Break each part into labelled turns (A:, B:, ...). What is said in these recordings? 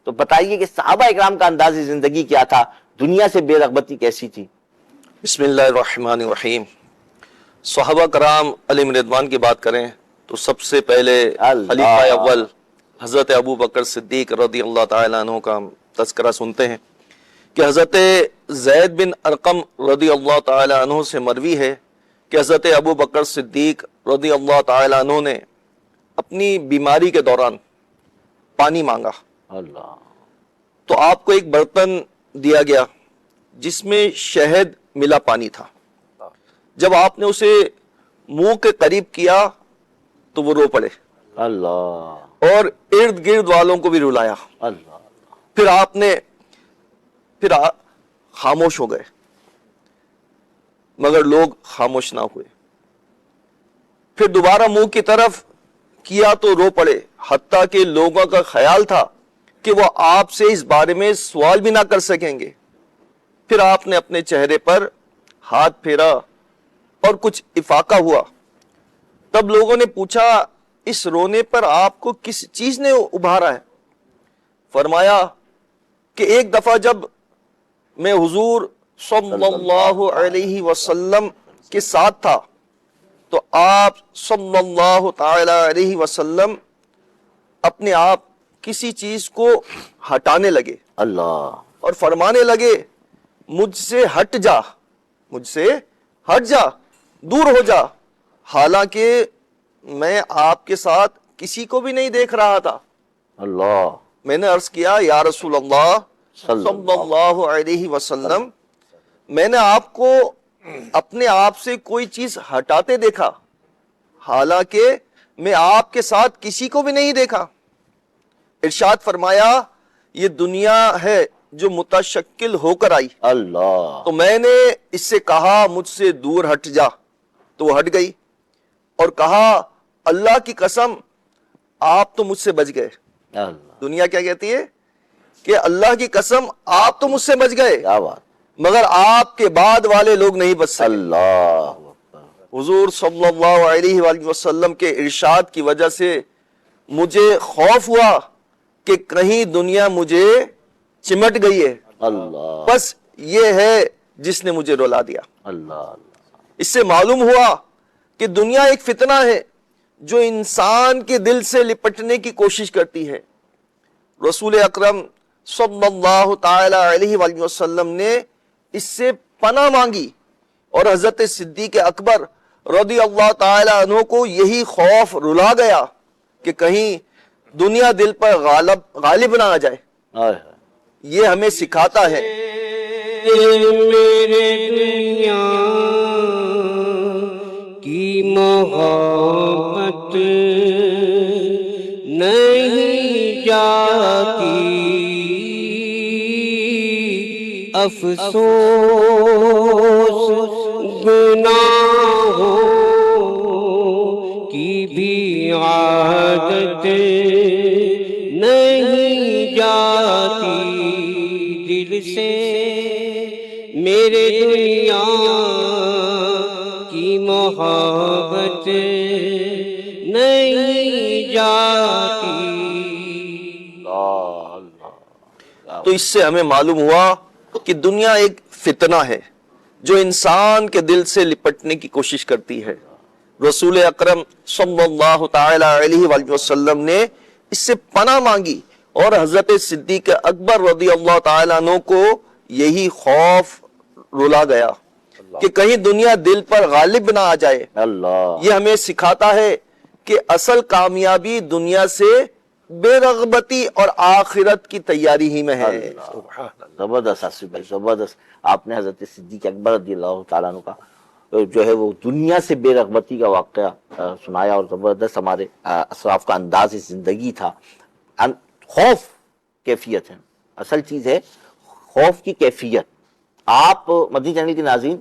A: تو بتائیے کہ صحابہ اکرام کا انداز زندگی کیا تھا، دنیا سے بے رغبتی کیسی تھی؟
B: بسم اللہ الرحمن الرحیم۔ صحابہ کرام علیہم رضوان کی بات کریں تو سب سے پہلے خلیفہ اول حضرت ابو بکر صدیق رضی اللہ تعالیٰ عنہ کا تذکرہ سنتے ہیں کہ حضرت زید بن ارقم رضی اللہ تعالیٰ عنہ سے مروی ہے کہ حضرت ابو بکر صدیق رضی اللہ تعالیٰ عنہ نے اپنی بیماری کے دوران پانی مانگا،
A: اللہ،
B: تو آپ کو ایک برتن دیا گیا جس میں شہد ملا پانی تھا۔ جب آپ نے اسے منہ کے قریب کیا تو وہ رو پڑے
A: اللہ،
B: اور ارد گرد والوں کو بھی رلایا۔
A: اللہ،
B: پھر خاموش ہو گئے، مگر لوگ خاموش نہ ہوئے۔ پھر دوبارہ منہ کی طرف کیا تو رو پڑے، حتیٰ کہ لوگوں کا خیال تھا کہ وہ آپ سے اس بارے میں سوال بھی نہ کر سکیں گے۔ پھر آپ نے اپنے چہرے پر ہاتھ پھیرا اور کچھ افاقہ ہوا۔ تب لوگوں نے پوچھا، اس رونے پر آپ کو کس چیز نے ابھارا ہے؟ فرمایا کہ ایک دفعہ جب میں حضور صلی اللہ علیہ وسلم کے ساتھ تھا تو آپ صلی اللہ تعالی علیہ وسلم اپنے آپ کسی چیز کو ہٹانے لگے
A: اللہ،
B: اور فرمانے لگے، مجھ سے ہٹ جا، مجھ سے ہٹ جا، دور ہو جا، حالانکہ میں آپ کے ساتھ کسی کو بھی نہیں دیکھ رہا تھا۔
A: اللہ،
B: میں نے عرض کیا، یا رسول اللہ صلی اللہ علیہ وسلم، میں نے آپ کو اپنے آپ سے کوئی چیز ہٹاتے دیکھا، حالانکہ میں آپ کے ساتھ کسی کو بھی نہیں دیکھا۔ ارشاد فرمایا، یہ دنیا ہے جو متشکل ہو کر آئی،
A: اللہ،
B: تو میں نے اس سے کہا مجھ سے دور ہٹ جا، تو وہ ہٹ گئی، اور کہا اللہ کی قسم آپ تو مجھ سے بچ گئے۔
A: اللہ،
B: دنیا کیا کہتی ہے کہ اللہ کی قسم آپ تو مجھ سے بچ گئے،
A: کیا بات،
B: مگر آپ کے بعد والے لوگ نہیں بچ سکے۔
A: اللہ،
B: حضور صلی اللہ علیہ وآلہ وسلم کے ارشاد کی وجہ سے مجھے خوف ہوا کہ کہیں دنیا مجھے چمٹ گئی ہے،
A: اللہ،
B: بس یہ ہے جس نے مجھے رلا دیا۔
A: اللہ،
B: اس سے معلوم ہوا کہ دنیا ایک فتنہ ہے جو انسان کے دل سے لپٹنے کی کوشش کرتی ہے۔ رسول اکرم صلی اللہ تعالی علیہ وآلہ وسلم نے اس سے پناہ مانگی، اور حضرت صدیق اکبر رضی اللہ تعالی عنہ کو یہی خوف رلا گیا کہ کہیں دنیا دل پر غالب نہ آ جائے۔ یہ ہمیں سکھاتا ہے
C: میرے دنیا کی محبت نہیں جاتی، افسوس گناہوں کی بھی عادت نہیں جاتی دل سے، میرے دنیا کی محبت نہیں جاتی۔
B: تو اس سے ہمیں معلوم ہوا کہ دنیا ایک فتنہ ہے جو انسان کے دل سے لپٹنے کی کوشش کرتی ہے۔ رسول اکرم صلی اللہ تعالی علیہ وآلہ وسلم نے اس سے پناہ مانگی، اور حضرت صدیق اکبر رضی اللہ تعالیٰ عنہ کو یہی خوف رلا گیا کہ کہیں دنیا دل پر غالب نہ آ جائے۔
A: اللہ،
B: یہ ہمیں سکھاتا ہے کہ اصل کامیابی دنیا سے بے رغبتی اور آخرت کی تیاری ہی میں ہے۔
A: زبردست آصف بھائی، زبردست۔ آپ نے حضرت صدیق اکبر رضی اللہ تعالیٰ عنہ کا جو ہے وہ دنیا سے بے رغبتی کا واقعہ سنایا، اور زبردست ہمارے اسلاف کا انداز زندگی تھا۔ خوف کیفیت ہے، اصل چیز ہے خوف کی کیفیت۔ آپ مدنی چینل کے ناظرین،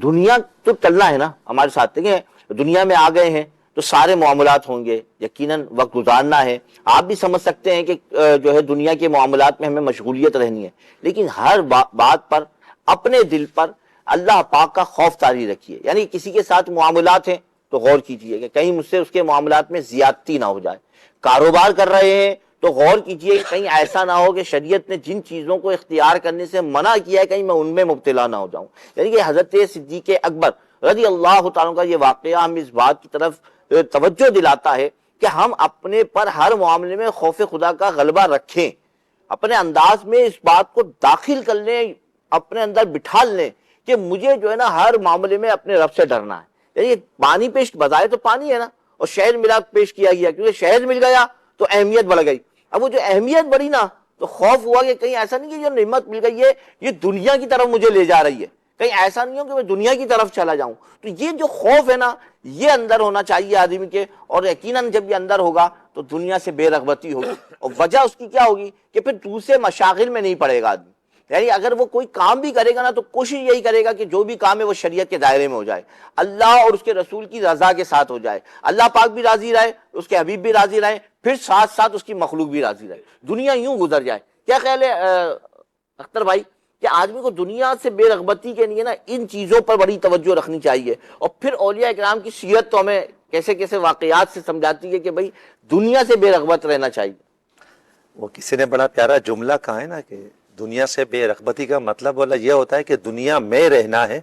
A: دنیا تو چلنا ہے نا ہمارے ساتھ، دیکھیں دنیا میں آ گئے ہیں تو سارے معاملات ہوں گے، یقیناً وقت گزارنا ہے۔ آپ بھی سمجھ سکتے ہیں کہ جو ہے دنیا کے معاملات میں ہمیں مشغولیت رہنی ہے، لیکن ہر بات پر اپنے دل پر اللہ پاک کا خوف طاری رکھیے۔ یعنی کسی کے ساتھ معاملات ہیں تو غور کیجئے کہ کہیں مجھ سے اس کے معاملات میں زیادتی نہ ہو جائے۔ کاروبار کر رہے ہیں تو غور کیجئے کہیں ایسا نہ ہو کہ شریعت نے جن چیزوں کو اختیار کرنے سے منع کیا ہے کہیں میں ان میں مبتلا نہ ہو جاؤں. یعنی کہ حضرت صدیق اکبر رضی اللہ تعالیٰ کا یہ واقعہ ہم اس بات کی طرف توجہ دلاتا ہے کہ ہم اپنے پر ہر معاملے میں خوف خدا کا غلبہ رکھیں، اپنے انداز میں اس بات کو داخل کر لیں، اپنے اندر بٹھا لیں کہ مجھے جو ہے نا ہر معاملے میں اپنے رب سے ڈرنا ہے. یعنی پانی پیش بظاہر تو پانی ہے نا، اور شہد ملا پیش کیا گیا، کیونکہ شہد مل گیا تو اہمیت بڑھ گئی. اب وہ جو اہمیت بڑھی نا تو خوف ہوا کہ کہیں ایسا نہیں کہ جو نعمت مل گئی ہے یہ دنیا کی طرف مجھے لے جا رہی ہے، کہیں ایسا نہیں ہو کہ میں دنیا کی طرف چلا جاؤں. تو یہ جو خوف ہے نا یہ اندر ہونا چاہیے آدمی کے، اور یقیناً جب یہ اندر ہوگا تو دنیا سے بے رغبتی ہوگی. اور وجہ اس کی کیا ہوگی کہ پھر دوسرے مشاغل میں نہیں پڑے گا آدمی. یعنی اگر وہ کوئی کام بھی کرے گا نا تو کوشش یہی کرے گا کہ جو بھی کام ہے وہ شریعت کے دائرے میں ہو جائے، اللہ اور اس کے رسول کی رضا کے ساتھ ہو جائے، اللہ پاک بھی راضی رہے، اس کے حبیب بھی راضی رہے، پھر ساتھ ساتھ اس کی مخلوق بھی راضی رہے، دنیا یوں گزر جائے. کیا خیال ہے اختر بھائی کہ آدمی کو دنیا سے بے رغبتی کے لیے نا ان چیزوں پر بڑی توجہ رکھنی چاہیے؟ اور پھر اولیاء اکرام کی سیرت تو ہمیں کیسے کیسے واقعات سے سمجھاتی ہے کہ بھئی دنیا سے بے رغبت رہنا چاہیے.
D: وہ کسی نے بڑا پیارا جملہ کہا ہے نا کہ دنیا سے بے رغبتی کا مطلب بولا یہ ہوتا ہے کہ دنیا میں رہنا ہے،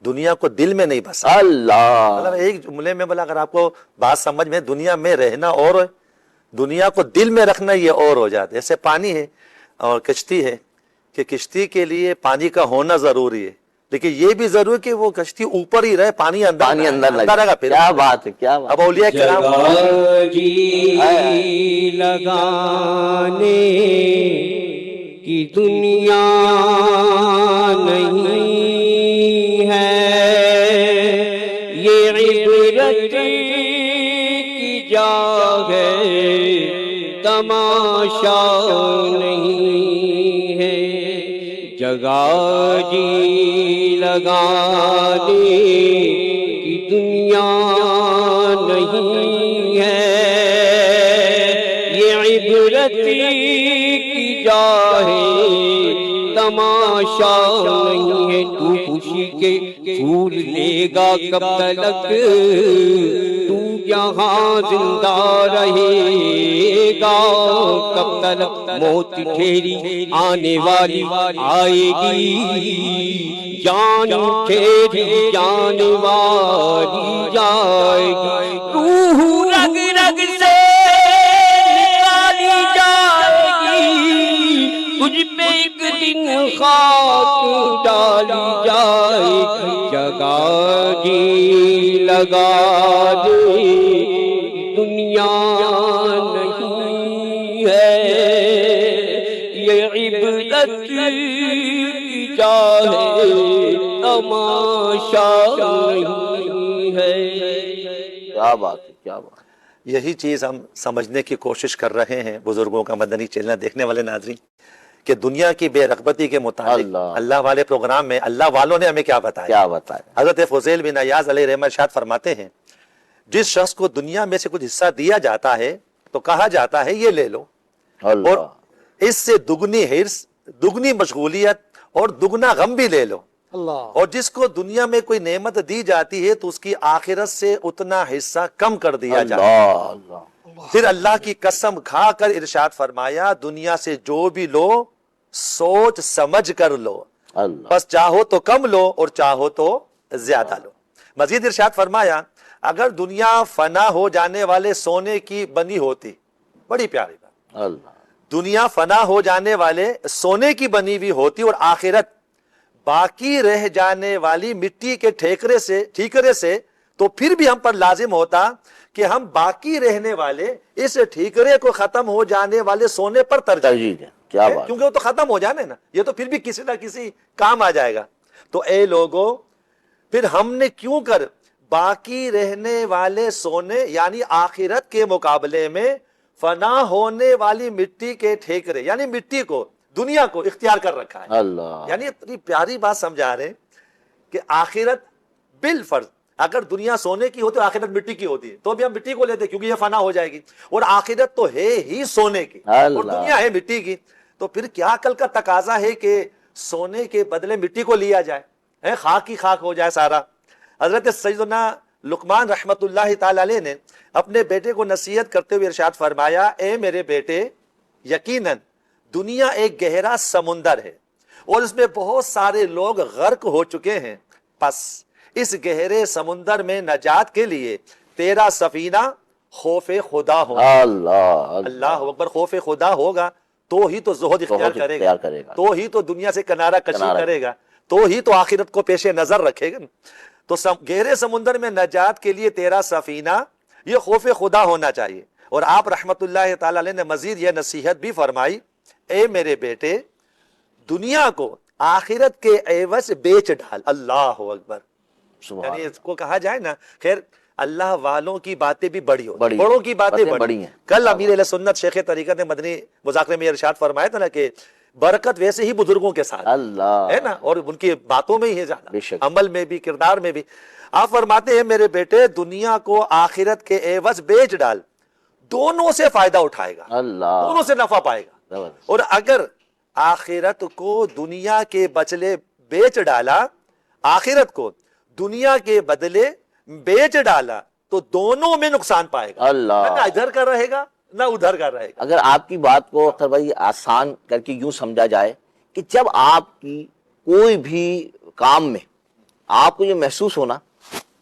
D: دنیا کو دل میں نہیں بسا.
A: اللہ
D: مطلب ایک جملے میں بولا اگر آپ کو بات سمجھ میں، دنیا میں رہنا اور ہے، دنیا کو دل میں رکھنا یہ اور ہو جاتا ہے. جیسے پانی ہے اور کشتی ہے کہ کشتی کے لیے پانی کا ہونا ضروری ہے، لیکن یہ بھی ضروری ہے کہ وہ کشتی اوپر ہی رہے، پانی اندر
A: لگا.
D: رہے. پھر
A: کیا بات ہے، کیا بات.
D: اب اولیاء کرام
C: جگہ جی لگانے کی دنیا نہیں ہے، یہ عبرت کی جا ہے، تماشا نہیں ہے. جگہ جی لگانے کی دنیا نہیں ہے، یہ عبرت کی جا ہے، تماشا نہیں ہے. تو خوشی کے پھول لے گا کب تلک، تو یہاں زندہ رہے گا کب تلک. موت ٹھیری آنے والی آئے گی، جان ٹھیری جانے والی جائے گی. روح رگ رگ سے نکالی جائے گی، تجھ پہ ایک دن خاک ڈالی جائے گی. جگہ جی لگا دے دنیا نہیں ہے، یہ عبرت کی جا ہے، تماشا نہیں ہے.
A: کیا بات ہے، کیا بات.
D: یہی چیز ہم سمجھنے کی کوشش کر رہے ہیں بزرگوں کا مدنی چینل دیکھنے والے ناظرین، کہ دنیا کی بے رغبتی کے متعلق اللہ والے پروگرام میں اللہ والوں نے ہمیں کیا بتایا. حضرت فضیل بن عیاض علیہ رحمہ ارشاد فرماتے ہیں جس شخص کو دنیا میں سے کچھ حصہ دیا جاتا ہے تو کہا جاتا ہے یہ لے لو، اور اس سے دگنی حرص، دگنی مشغولیت اور دگنا غم بھی لے لو. اور جس کو دنیا میں کوئی نعمت دی جاتی ہے تو اس کی آخرت سے اتنا حصہ کم کر دیا جاتا ہے. پھر اللہ کی قسم کھا کر ارشاد فرمایا دنیا سے جو بھی لو سوچ سمجھ کر لو، بس چاہو تو کم لو اور چاہو تو زیادہ لو. مزید ارشاد فرمایا اگر دنیا فنا ہو جانے والے سونے کی بنی ہوتی، بڑی پیاری بات، دنیا فنا ہو جانے والے سونے کی بنی ہوئی ہوتی اور آخرت باقی رہ جانے والی مٹی کے ٹھیکرے سے تو پھر بھی ہم پر لازم ہوتا کہ ہم باقی رہنے والے اس ٹھیکرے کو ختم ہو جانے والے سونے پر ترجیح دیں. کیا بات، کیونکہ وہ تو ختم ہو جانے نا، یہ تو پھر بھی کسی نہ کسی کام آ جائے گا. تو اے لوگو پھر ہم نے کیوں کر باقی رہنے والے سونے یعنی آخرت کے مقابلے میں فنا ہونے والی مٹی کے ٹھیکرے یعنی مٹی کو، دنیا کو اختیار کر رکھا ہے. اللہ، یعنی اتنی پیاری بات سمجھا رہے کہ آخرت بالفرض اگر دنیا سونے کی ہوتی آخرت مٹی کی ہوتی ہے تو بھی ہم مٹی کو لیتے کیونکہ یہ فنا ہو جائے گی، اور آخرت تو ہے ہی سونے کی اور دنیا ہے مٹی کی. تو پھر کیا عقل کا تقاضا ہے کہ سونے کے بدلے مٹی کو لیا جائے، خاک ہی خاک ہو جائے سارا. حضرت سیدنا لقمان رحمت اللہ تعالی علیہ نے اپنے بیٹے کو نصیحت کرتے ہوئے ارشاد فرمایا اے میرے بیٹے یقیناً دنیا ایک گہرا سمندر ہے اور اس میں بہت سارے لوگ غرق ہو چکے ہیں، پس اس گہرے سمندر میں نجات کے لیے تیرا سفینہ خوف خدا ہوگا۔ اللہ اکبر، خوف خدا ہوگا تو ہی تو زہد اختیار کرے گا، تو ہی تو دنیا سے کنارہ کشی کرے گا، تو ہی تو آخرت کو پیش نظر رکھے گا۔ تو گہرے سمندر میں نجات کے لیے تیرا سفینہ، یہ خوف خدا ہونا چاہیے۔ اور آپ رحمت اللہ تعالی علیہ نے مزید یہ نصیحت بھی فرمائی، اے میرے بیٹے دنیا کو آخرت کے عوض بیچ ڈال۔ اللہ اکبر، یعنی اس کو کہا جائے نا، خیر اللہ والوں کی باتیں بھی بڑی ہو، بڑوں کی باتیں بڑی ہیں۔ کل امیر اہل سنت شیخ طریقت مدنی مذاکرے میں ارشاد فرمایا تھا نا کہ برکت ویسے ہی بزرگوں کے ساتھ ہے نا، اور ان کی باتوں میں ہی ہے زیادہ، عمل میں بھی کردار میں بھی۔ آپ فرماتے ہیں میرے بیٹے دنیا کو آخرت کے عوض بیچ ڈال، دونوں سے فائدہ اٹھائے گا، دونوں سے نفع پائے گا۔ اور اگر آخرت کو دنیا کے بدلے بیچ ڈالا، آخرت کو دنیا کے بدلے بیچ ڈالا تو دونوں میں نقصان پائے گا، نہ ادھر کا رہے گا نہ ادھر کا رہے گا۔
A: اگر آپ کی بات کو اختر بھائی آسان کر کے یوں سمجھا جائے کہ جب آپ کی کوئی بھی کام میں آپ کو یہ محسوس ہونا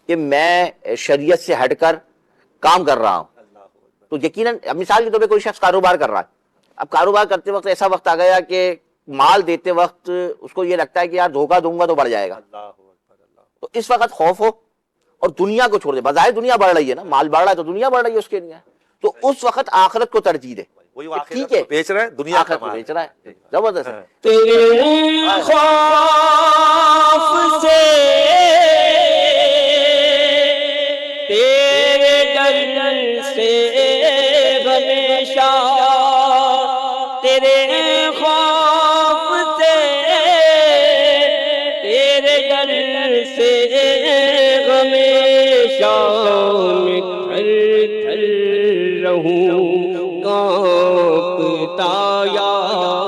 A: کہ میں شریعت سے ہٹ کر کام کر رہا ہوں، تو یقیناً مثال کے طور پہ کوئی شخص کاروبار کر رہا ہے، اب کاروبار کرتے وقت ایسا وقت آ گیا کہ مال دیتے وقت اس کو یہ لگتا ہے کہ یار دھوکہ دوں گا تو بڑھ جائے گا، تو اس وقت خوف ہو اور دنیا کو چھوڑ دے، بظاہر دنیا بڑھ رہی ہے نا، مال بڑھ رہا ہے تو دنیا بڑھ رہی ہے اس کے لیے، تو اس وقت آخرت کو ترجیح دے، ٹھیک ہے
D: بیچ رہا ہے دنیا
A: آخرت کو بیچ رہا ہے، زبردست ہے۔
C: تیرے خوف سے تیرے ڈر سے ہمیشہ، تیرے خوف سے تیرے ڈر سے ہمیشہ میں تھر تھر رہوں، کانپتا یا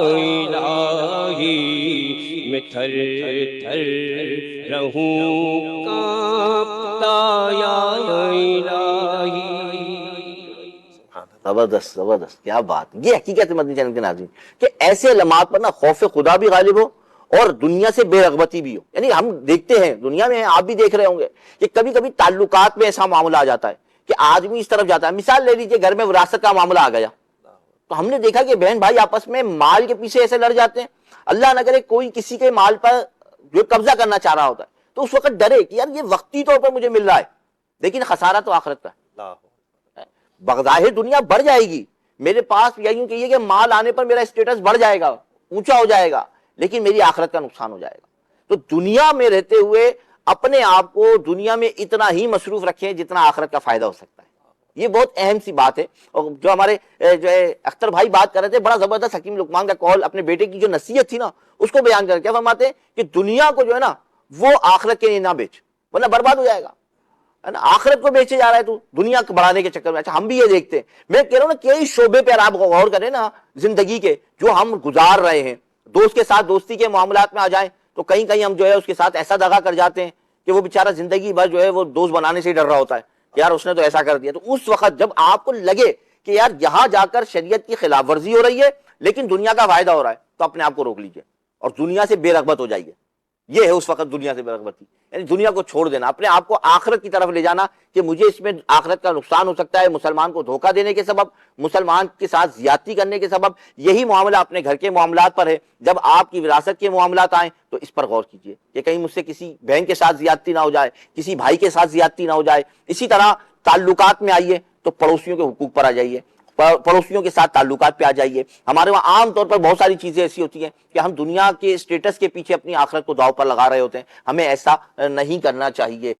C: الہی میں تھر تھر رہوں، کانپتا یا الہی۔
A: زبردست زبردست، کیا بات، یہ حقیقت ہے مدنی چینل کے ناظرین کہ ایسے علامات پر نا خوف خدا بھی غالب ہو اور دنیا سے بے رغبتی بھی ہو۔ یعنی ہم دیکھتے ہیں دنیا میں، آپ بھی دیکھ رہے ہوں گے کہ کبھی کبھی تعلقات میں ایسا معاملہ آ جاتا ہے کہ آدمی اس طرف جاتا ہے، مثال لے لیجئے گھر میں وراثت کا معاملہ آ گیا تو ہم نے دیکھا کہ بہن بھائی آپس میں مال کے پیچھے ایسے لڑ جاتے ہیں، اللہ نہ کرے کوئی کسی کے مال پر جو قبضہ کرنا چاہ رہا ہوتا ہے تو اس وقت ڈرے کہ یار یہ وقتی طور پر مجھے مل رہا ہے لیکن خسارہ تو آخرت کا ہے۔ بظاہر دنیا بڑھ جائے گی، میرے پاس یوں کہیے کہ مال آنے پر میرا اسٹیٹس بڑھ جائے گا، اونچا ہو جائے گا، لیکن میری آخرت کا نقصان ہو جائے گا۔ تو دنیا میں رہتے ہوئے اپنے آپ کو دنیا میں اتنا ہی مصروف رکھیں جتنا آخرت کا فائدہ ہو سکتا ہے، یہ بہت اہم سی بات ہے۔ اور جو ہمارے جو ہے اختر بھائی بات کر رہے تھے، بڑا زبردست حکیم لقمان کا قول، اپنے بیٹے کی جو نصیحت تھی نا اس کو بیان کر کے فرماتے ہیں کہ دنیا کو جو ہے نا وہ آخرت کے لیے نہ بیچ ورنہ برباد ہو جائے گا، ہے نا، آخرت کو بیچے جا رہا ہے تو دنیا کو بڑھانے کے چکر میں۔ اچھا ہم بھی یہ دیکھتے ہیں، میں کہہ رہا ہوں نا کئی شعبے پہ آپ غور کریں نا زندگی کے جو ہم گزار رہے ہیں، دوست کے ساتھ دوستی کے معاملات میں آ جائیں تو کہیں کہیں ہم جو ہے اس کے ساتھ ایسا دغا کر جاتے ہیں کہ وہ بیچارہ زندگی بھر جو ہے وہ دوست بنانے سے ہی ڈر رہا ہوتا ہے کہ یار اس نے تو ایسا کر دیا۔ تو اس وقت جب آپ کو لگے کہ یار یہاں جا کر شریعت کی خلاف ورزی ہو رہی ہے لیکن دنیا کا فائدہ ہو رہا ہے تو اپنے آپ کو روک لیجئے اور دنیا سے بے رغبت ہو جائیے۔ یہ ہے اس وقت دنیا سے بے رغبتی، یعنی دنیا کو چھوڑ دینا، اپنے آپ کو آخرت کی طرف لے جانا کہ مجھے اس میں آخرت کا نقصان ہو سکتا ہے، مسلمان کو دھوکہ دینے کے سبب، مسلمان کے ساتھ زیادتی کرنے کے سبب۔ یہی معاملہ اپنے گھر کے معاملات پر ہے، جب آپ کی وراثت کے معاملات آئیں تو اس پر غور کیجئے کہ کہیں مجھ سے کسی بہن کے ساتھ زیادتی نہ ہو جائے، کسی بھائی کے ساتھ زیادتی نہ ہو جائے۔ اسی طرح تعلقات میں آئیے تو پڑوسیوں کے حقوق پر آ جائیے، پڑوسیوں کے ساتھ تعلقات پہ آ جائیے۔ ہمارے وہاں عام طور پر بہت ساری چیزیں ایسی ہوتی ہیں کہ ہم دنیا کے اسٹیٹس کے پیچھے اپنی آخرت کو داؤ پر لگا رہے ہوتے ہیں، ہمیں ایسا نہیں کرنا چاہیے۔